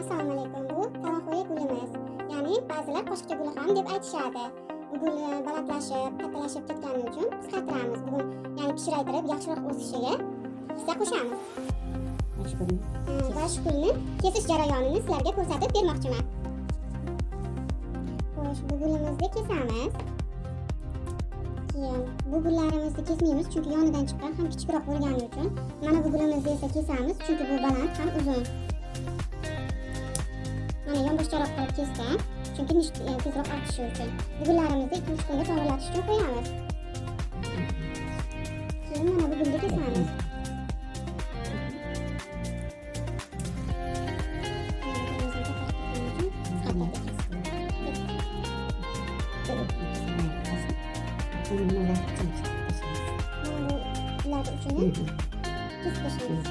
Assalomu alaykum. Bu tavaxo'ya gulimiz. Ya'ni ba'zilar qo'shiqchi guli ham deb aytishadi. Bu gul balandlashib, kattalashib ketgani uchun qisqartiramiz. Bugun ya'ni kichraytirib, yaxshiroq o'sishiga hissa qo'shamiz. Va shu gulni kesish jarayonini sizlarga ko'rsatib bermoqchiman. Xo'sh, bu gulimizni kesamiz. Keyin bu gullarimizni kesmaymiz, chunki yonidan chiqqan ham kichikroq bo'lgani uchun. Mana bu gulimizni esa kesamiz, chunki bu baland ham uzun. Mana yonboshcharoq qilib kesdim, chunki tezroq ortishi uchun. Bu gullarimizni 2-3 kunga to'g'rilatish uchun qo'yamiz. Keyin mana bu gulni kesamiz. Bularni uchini kesib tashlaymiz.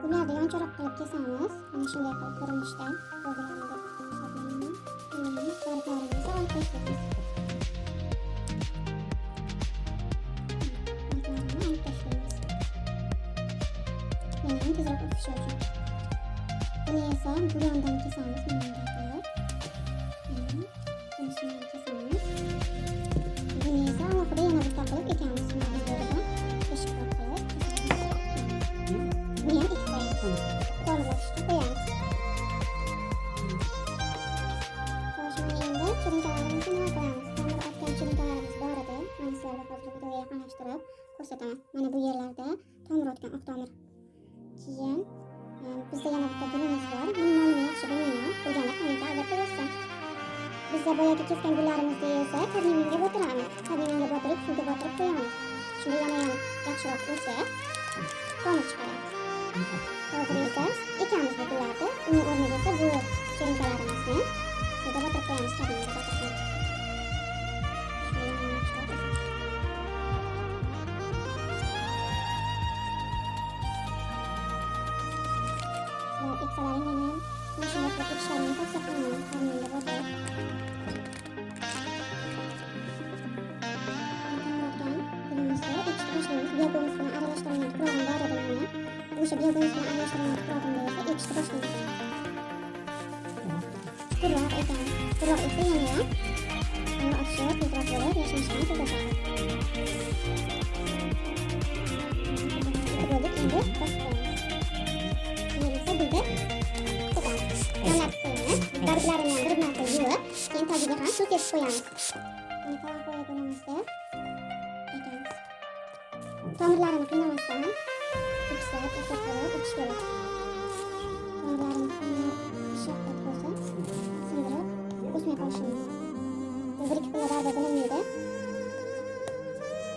Bularni yoncharoq qilib kesamiz. Mana shunday qilib ko'rinishda barglarimizni olib tashlaymiz. Tezroq o'tishi uchun. Buni esa bu yondan kesamiz, bunday qilib. Buni shunday kesamiz. Buni esa alohida yana bitta qilib ekamiz. Mana bu yerda teshikroq qilib. Buni ham ekib qo'yamiz. To'g'rilashga qo'yamiz. Xo'sh, mana endi chirinkalarimizni nima qilamiz? Tomir otgan chirinkalarimiz bor edi. Mana sizlarga hozir videoga yaqinlashtirib ko'rsataman. Mana bu yerlarda tomir otgan oq tomir. Keyin bizda yana bitta gulimiz bor. Buni nomini yaxshi bilmayman. Bilganlar kommentda albatta yozsin. Bizda boyagi kesgan gullarimizni esa kadmiumga botiramiz. Kadmiumga botirib, suvga botirib qo'yamiz. Shunda yana yaxshiroq o'sib, tomir chiqaramiz. Hozir esa ekamiz bu gullarni. Uning o'rniga esa bu chirinkalarimizni suvga botirib qo'yamiz, kadmiumga botirib. Eksalaring yana mashina qilib ketishlarini tavsiya qilaman. Kadmiumga botirib. Gulimizni ekishni boshlaymiz. Biogumuz bilan aralashtirilgan tuprog'im bor edi mana. O'sha biogumuz bilan aralashtirilgan tuprog'imda esa ekishni boshlaymiz. Chuqurroq ekamiz. Chuqurroq eksa yana otishi tezroq bo'lib, yashnashini tezlatadi. Bo'ldik, endi bosib qo'yamiz. Barglarini ham bir marta yuvib, keyin tagiga ham suv sepib qo'yamiz. Buni tavaxo'ya gulimizni ekamiz. Tomirlarini qiynamasdan yuksak, yuksak qilib ekish kerak. Tomirlarini shafqat bo'lsa, sindirib o'smay qolishimiz. Bu 1-2 kunda barda bilinmaydi.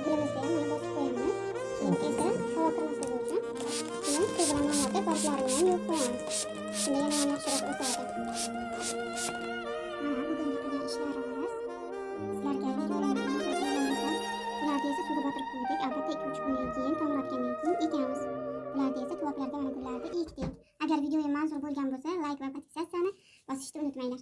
Gulimizni ham mana bosib qo'yamiz. Keyin esa havo kirmasligi uchun keyin suv bilan namlatib barglarini ham yuvib qo'yamiz. Shunda yana yaxshiroq o'sadi. Mana bugungi qilgan ishlarimiz sizlarga videolarimni bularni esa suvga botirib qo'ydik. Albatta 2-3 kundan keyin tomir otgandan keyin ekamiz. Bularni esa tuvaklarga mana gullarni ekdik. Agar videoga manzur bo'lgan bo'lsa, like va podpisatsiyani bosishni unutmanglar.